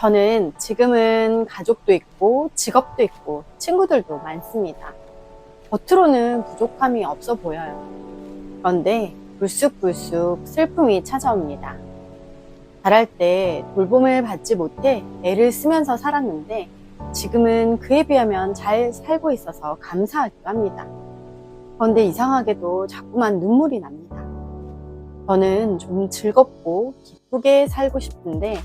저는 지금은 가족도 있고 직업도 있고 친구들도 많습니다. 겉으로는 부족함이 없어 보여요. 그런데 불쑥불쑥 슬픔이 찾아옵니다. 자랄 때 돌봄을 받지 못해 애를 쓰면서 살았는데 지금은 그에 비하면 잘 살고 있어서 감사하기도 합니다. 그런데 이상하게도 자꾸만 눈물이 납니다. 저는 좀 즐겁고 기쁘게 살고 싶은데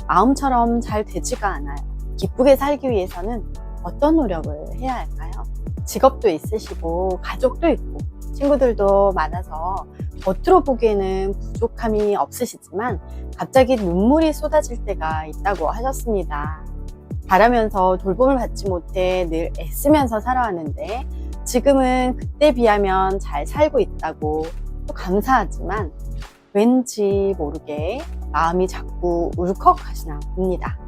마음처럼 잘 되지가 않아요. 기쁘게 살기 위해서는 어떤 노력을 해야 할까요? 직업도 있으시고 가족도 있고 친구들도 많아서 겉으로 보기에는 부족함이 없으시지만 갑자기 눈물이 쏟아질 때가 있다고 하셨습니다. 자라면서 돌봄을 받지 못해 늘 애쓰면서 살아왔는데 지금은 그때 비하면 잘 살고 있다고 또 감사하지만 왠지 모르게 마음이 자꾸 울컥하시나 봅니다.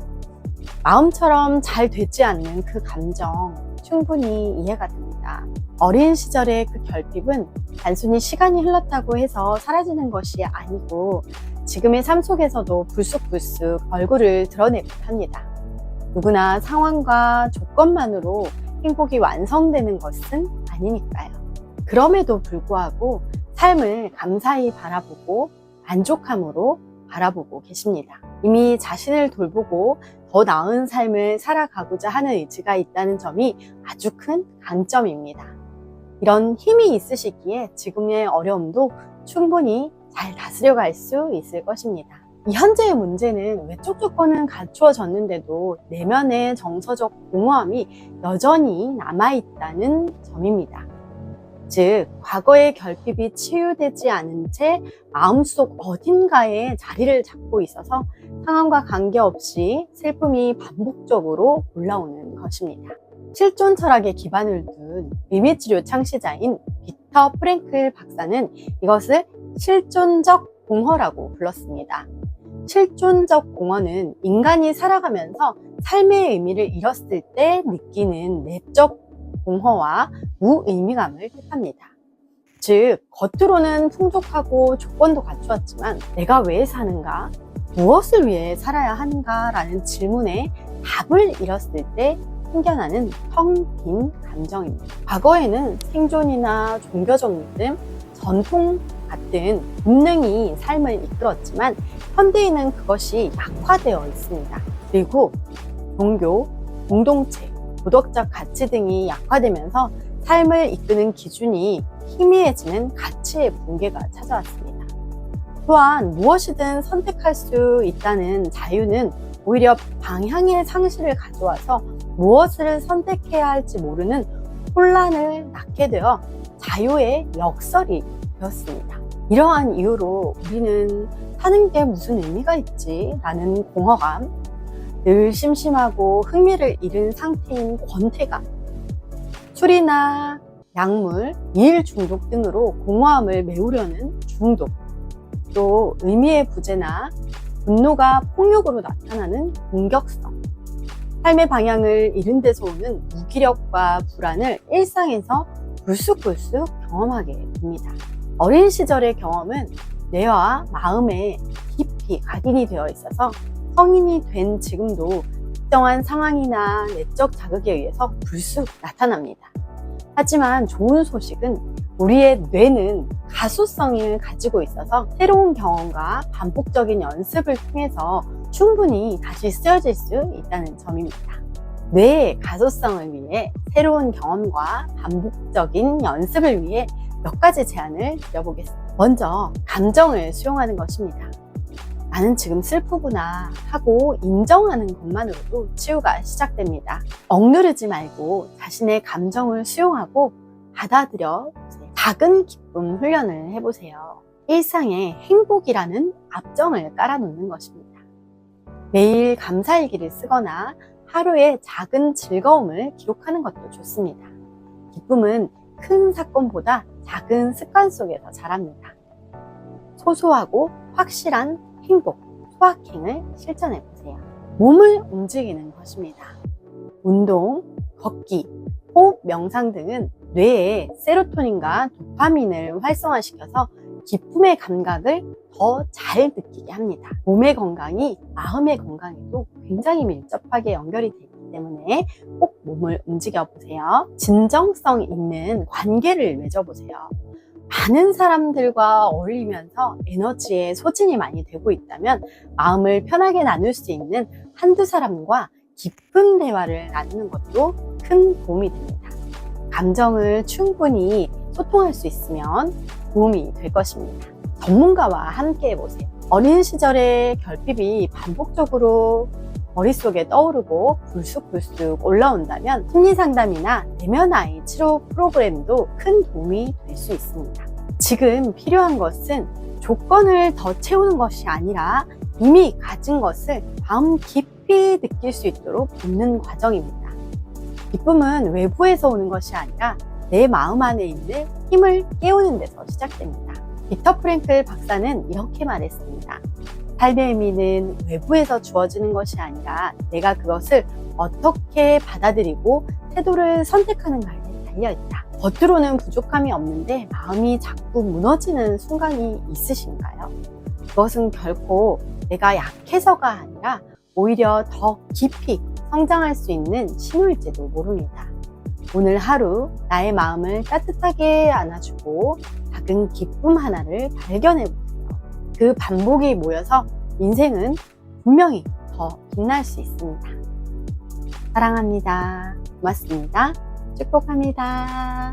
마음처럼 잘 되지 않는 그 감정 충분히 이해가 됩니다. 어린 시절의 그 결핍은 단순히 시간이 흘렀다고 해서 사라지는 것이 아니고 지금의 삶 속에서도 불쑥불쑥 얼굴을 드러내곤 합니다. 누구나 상황과 조건만으로 행복이 완성되는 것은 아니니까요. 그럼에도 불구하고 삶을 감사히 바라보고 만족함으로 바라보고 계십니다. 이미 자신을 돌보고 더 나은 삶을 살아가고자 하는 의지가 있다는 점이 아주 큰 강점입니다. 이런 힘이 있으시기에 지금의 어려움도 충분히 잘 다스려갈 수 있을 것입니다. 이 현재의 문제는 외적 조건은 갖추어졌는데도 내면의 정서적 공허함이 여전히 남아있다는 점입니다. 즉, 과거의 결핍이 치유되지 않은 채 마음속 어딘가에 자리를 잡고 있어서 상황과 관계없이 슬픔이 반복적으로 올라오는 것입니다. 실존 철학에 기반을 둔 의미치료 창시자인 빅터 프랭클 박사는 이것을 실존적 공허라고 불렀습니다. 실존적 공허는 인간이 살아가면서 삶의 의미를 잃었을 때 느끼는 내적 공허와 무의미감을 뜻합니다. 즉, 겉으로는 풍족하고 조건도 갖추었지만 내가 왜 사는가? 무엇을 위해 살아야 하는가? 라는 질문에 답을 잃었을 때 생겨나는 텅 빈 감정입니다. 과거에는 생존이나 종교적 믿음, 전통 같은 본능이 삶을 이끌었지만 현대에는 그것이 약화되어 있습니다. 그리고 종교, 공동체, 도덕적 가치 등이 약화되면서 삶을 이끄는 기준이 희미해지는 가치의 붕괴가 찾아왔습니다. 또한 무엇이든 선택할 수 있다는 자유는 오히려 방향의 상실을 가져와서 무엇을 선택해야 할지 모르는 혼란을 낳게 되어 자유의 역설이 되었습니다. 이러한 이유로 우리는 사는 게 무슨 의미가 있지? 라는 공허감, 늘 심심하고 흥미를 잃은 상태인 권태감, 술이나 약물, 일 중독 등으로 공허함을 메우려는 중독, 또 의미의 부재나 분노가 폭력으로 나타나는 공격성, 삶의 방향을 잃은 데서 오는 무기력과 불안을 일상에서 불쑥불쑥 경험하게 됩니다. 어린 시절의 경험은 뇌와 마음에 깊이 각인이 되어 있어서 성인이 된 지금도 특정한 상황이나 내적 자극에 의해서 불쑥 나타납니다. 하지만 좋은 소식은 우리의 뇌는 가소성을 가지고 있어서 새로운 경험과 반복적인 연습을 통해서 충분히 다시 쓰여질 수 있다는 점입니다. 뇌의 가소성을 위해 새로운 경험과 반복적인 연습을 위해 몇 가지 제안을 드려보겠습니다. 먼저 감정을 수용하는 것입니다. 나는 지금 슬프구나 하고 인정하는 것만으로도 치유가 시작됩니다. 억누르지 말고 자신의 감정을 수용하고 받아들여 보세요. 작은 기쁨 훈련을 해보세요. 일상에 행복이라는 압정을 깔아놓는 것입니다. 매일 감사일기를 쓰거나 하루의 작은 즐거움을 기록하는 것도 좋습니다. 기쁨은 큰 사건보다 작은 습관 속에서 자랍니다. 소소하고 확실한 행복, 소확행을 실천해보세요. 몸을 움직이는 것입니다. 운동, 걷기, 호흡, 명상 등은 뇌에 세로토닌과 도파민을 활성화시켜서 기쁨의 감각을 더 잘 느끼게 합니다. 몸의 건강이 마음의 건강에도 굉장히 밀접하게 연결이 되기 때문에 꼭 몸을 움직여 보세요. 진정성 있는 관계를 맺어보세요. 많은 사람들과 어울리면서 에너지에 소진이 많이 되고 있다면 마음을 편하게 나눌 수 있는 한두 사람과 깊은 대화를 나누는 것도 큰 도움이 됩니다. 감정을 충분히 소통할 수 있으면 도움이 될 것입니다. 전문가와 함께 해보세요. 어린 시절의 결핍이 반복적으로 머릿속에 떠오르고 불쑥불쑥 올라온다면 심리상담이나 내면아이 치료 프로그램도 큰 도움이 될 수 있습니다. 지금 필요한 것은 조건을 더 채우는 것이 아니라 이미 가진 것을 마음 깊이 느낄 수 있도록 돕는 과정입니다. 기쁨은 외부에서 오는 것이 아니라 내 마음 안에 있는 힘을 깨우는 데서 시작됩니다. 빅터 프랭클 박사는 이렇게 말했습니다. 삶의 의미는 외부에서 주어지는 것이 아니라 내가 그것을 어떻게 받아들이고 태도를 선택하는가에 달려있다. 겉으로는 부족함이 없는데 마음이 자꾸 무너지는 순간이 있으신가요? 그것은 결코 내가 약해서가 아니라 오히려 더 깊이 성장할 수 있는 신호일지도 모릅니다. 오늘 하루 나의 마음을 따뜻하게 안아주고 작은 기쁨 하나를 발견해보세요. 그 반복이 모여서 인생은 분명히 더 빛날 수 있습니다. 사랑합니다. 고맙습니다. 축복합니다.